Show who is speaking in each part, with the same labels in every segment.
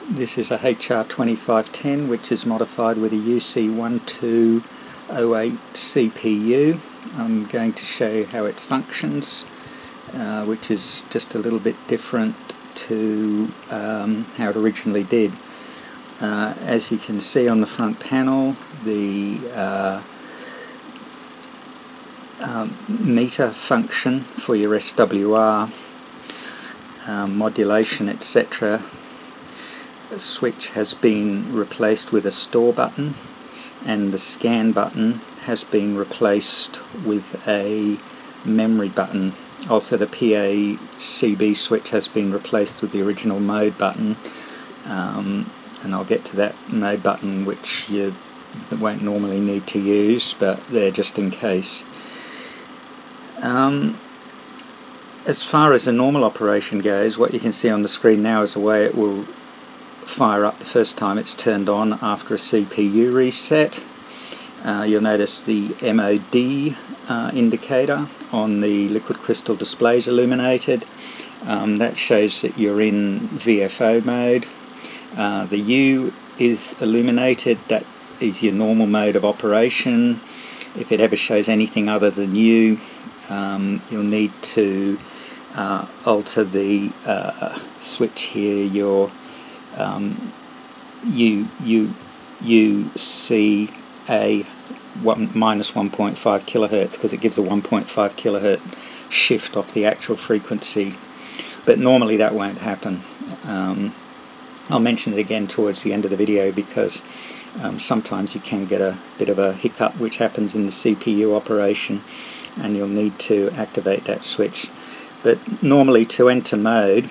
Speaker 1: This is a HR2510 which is modified with a UC1208 CPU. I'm going to show you how it functions, which is just a little bit different to how it originally did. As you can see on the front panel, the meter function for your SWR, modulation, etc. switch has been replaced with a store button, and the scan button has been replaced with a memory button. Also, the PACB switch has been replaced with the original mode button, and I'll get to that mode button, which you won't normally need to use, but they're just in case. As far as a normal operation goes, what you can see on the screen now is the way it will fire up the first time it's turned on after a CPU reset. You'll notice the MOD indicator on the liquid crystal display is illuminated. That shows that you're in VFO mode. The U is illuminated. That is your normal mode of operation. If it ever shows anything other than U, you'll need to alter the switch here, your UCA minus 1.5 kilohertz, because it gives a 1.5 kilohertz shift off the actual frequency, but normally that won't happen. I'll mention it again towards the end of the video, because sometimes you can get a bit of a hiccup which happens in the CPU operation, and you'll need to activate that switch. But normally, to enter mode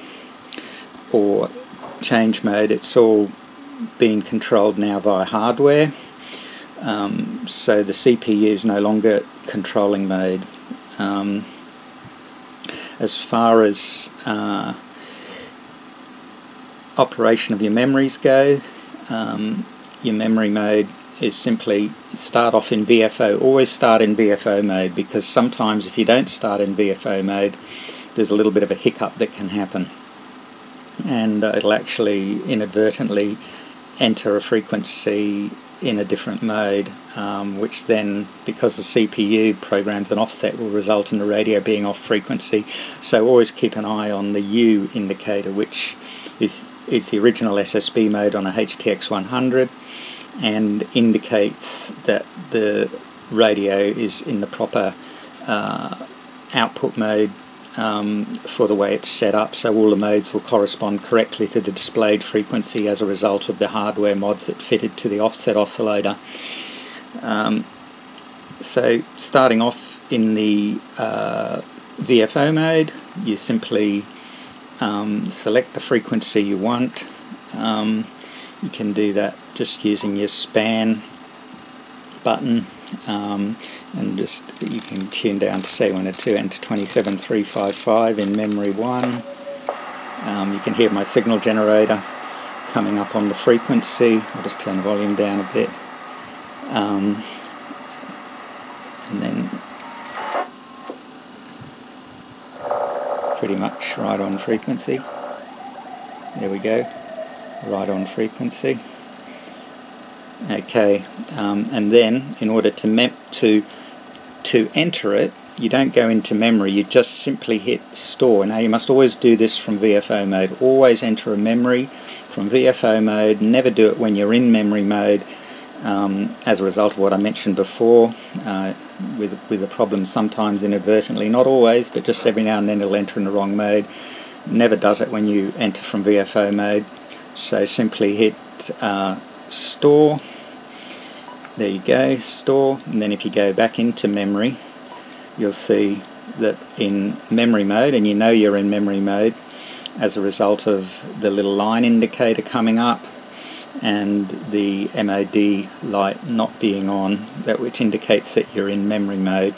Speaker 1: or change mode, it's all being controlled now via hardware, so the CPU is no longer controlling mode. As far as operation of your memories go, your memory mode is simply start off in VFO. Always start in VFO mode, because sometimes if you don't start in VFO mode, there's a little bit of a hiccup that can happen, and it'll actually inadvertently enter a frequency in a different mode, which then, because the CPU programs an offset, will result in the radio being off frequency. So always keep an eye on the U indicator, which is the original SSB mode on a HTX100, and indicates that the radio is in the proper output mode for the way it's set up, so all the modes will correspond correctly to the displayed frequency as a result of the hardware mods that fitted to the offset oscillator. So starting off in the VFO mode, you simply select the frequency you want. You can do that just using your span button, and just you can tune down to say 1 or 2, enter 27355 in memory 1. You can hear my signal generator coming up on the frequency. I'll just turn the volume down a bit, and then pretty much right on frequency. There we go, right on frequency. Okay, and then in order to enter it, you don't go into memory, you just simply hit store. Now you must always do this from VFO mode. Always enter a memory from VFO mode, never do it when you're in memory mode, as a result of what I mentioned before, with a problem sometimes inadvertently, not always, but just every now and then it'll enter in the wrong mode. Never does it when you enter from VFO mode. So simply hit store. There you go, store, and then if you go back into memory, you'll see that in memory mode, and you know you're in memory mode as a result of the little line indicator coming up and the MOD light not being on, which indicates that you're in memory mode.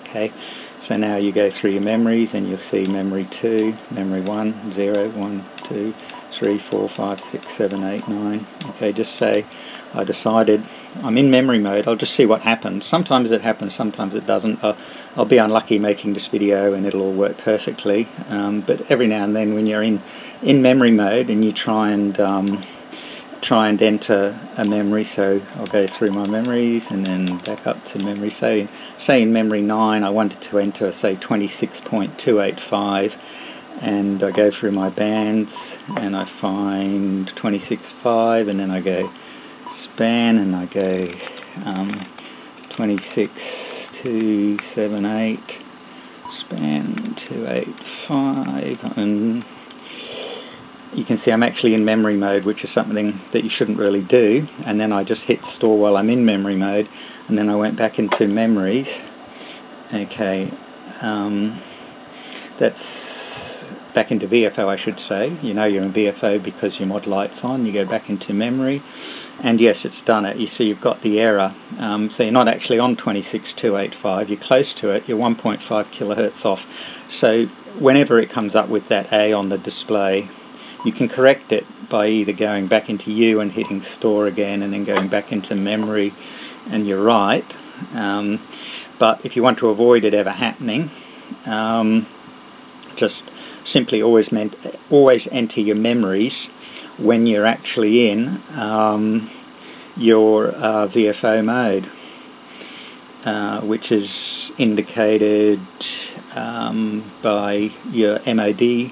Speaker 1: Okay, So now you go through your memories and you'll see memory 2, memory 1, 0, 1, 2, 3, 4, 5, 6, 7, 8, 9. Okay, just say I decided I'm in memory mode. I'll just see what happens. Sometimes it happens, sometimes it doesn't. I'll be unlucky making this video and it'll all work perfectly. But every now and then when you're in memory mode and you try and enter a memory, so I'll go through my memories and then back up to memory. Say in memory 9 I wanted to enter, say, 26.285, and I go through my bands and I find 26.5, and then I go span and I go 26.278, span 285, and you can see I'm actually in memory mode, which is something that you shouldn't really do. And then I just hit store while I'm in memory mode, and then I went back into memories. Okay, that's back into VFO, I should say. You know you're in VFO because your mod light's on. You go back into memory, and yes, it's done it. You see you've got the error. So you're not actually on 26.285, you're close to it, you're 1.5 kilohertz off. So whenever it comes up with that A on the display, you can correct it by either going back into U and hitting store again and then going back into memory, and you're right. But if you want to avoid it ever happening, just simply always enter your memories when you're actually in your VFO mode, which is indicated by your MOD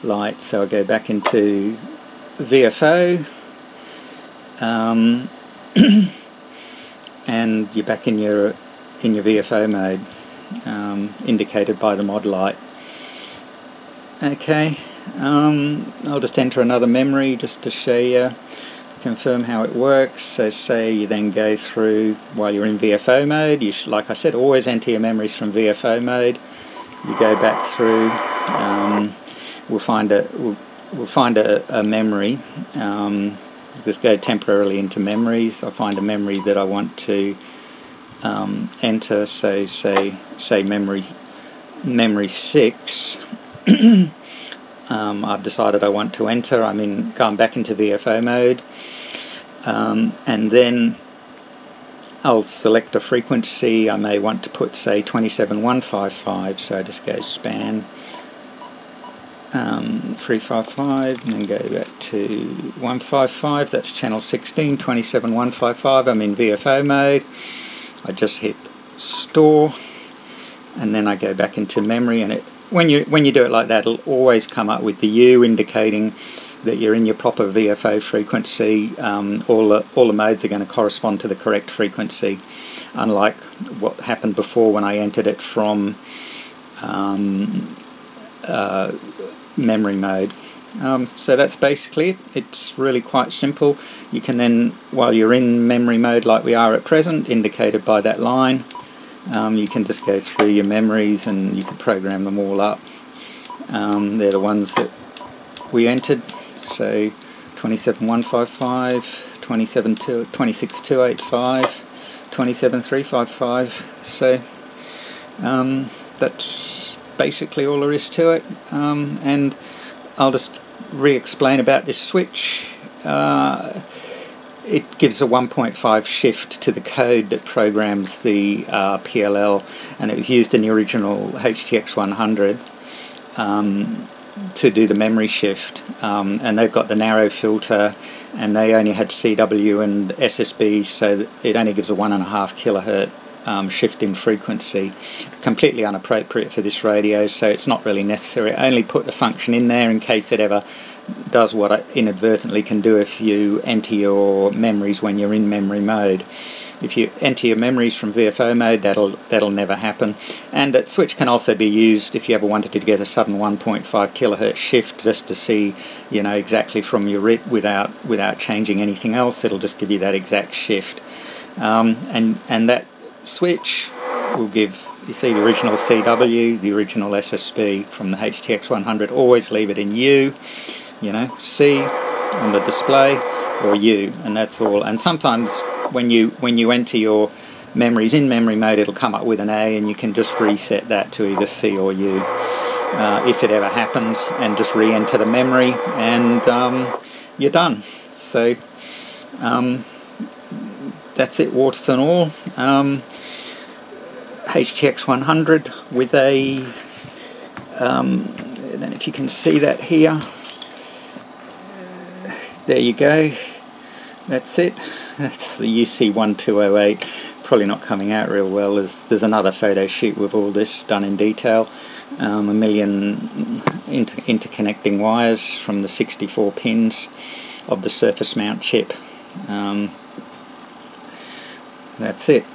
Speaker 1: light. So I go back into VFO, and you're back in your VFO mode, indicated by the mod light. Okay, I'll just enter another memory just to show you, confirm how it works. So say you then go through while you're in VFO mode. You should, like I said, always enter your memories from VFO mode. You go back through. We'll find a memory. Just go temporarily into memories. I'll find a memory that I want to enter. So say memory 6. I've decided I want to enter. Going back into VFO mode, and then I'll select a frequency. I may want to put, say, 27155. So I just go span 355 and then go back to 155. That's channel 16, 27155. I'm in VFO mode. I just hit store, and then I go back into memory, and when you do it like that, it'll always come up with the U, indicating that you're in your proper VFO frequency. All the modes are going to correspond to the correct frequency, unlike what happened before when I entered it from memory mode. So that's basically it. It's really quite simple. You can then, while you're in memory mode like we are at present, indicated by that line, you can just go through your memories and you can program them all up. They're the ones that we entered. So 27155, 26285, 27355. So that's basically all there is to it. And I'll just re-explain about this switch. It gives a 1.5 shift to the code that programs the PLL, and it was used in the original HTX100 to do the memory shift. And they've got the narrow filter, and they only had CW and SSB, so it only gives a 1.5 kilohertz shift in frequency. Completely inappropriate for this radio, so it's not really necessary. I only put the function in there in case it ever does what it inadvertently can do if you enter your memories when you're in memory mode. If you enter your memories from VFO mode, that'll never happen. And that switch can also be used if you ever wanted to get a sudden 1.5 kilohertz shift, just to see, you know, exactly from your RIT without changing anything else. It'll just give you that exact shift. And that switch will give, you see, the original CW, the original SSB from the HTX100. Always leave it in U, you know, C on the display, or U, and that's all. And sometimes when you enter your memory's in memory mode, it'll come up with an A, and you can just reset that to either C or U if it ever happens, and just re-enter the memory, and you're done. So that's it, warts and all. HTX100 with a I don't know if you can see that here. There you go. That's it. That's the UC1208. Probably not coming out real well. There's another photo shoot with all this done in detail. A million interconnecting wires from the 64 pins of the surface mount chip. That's it.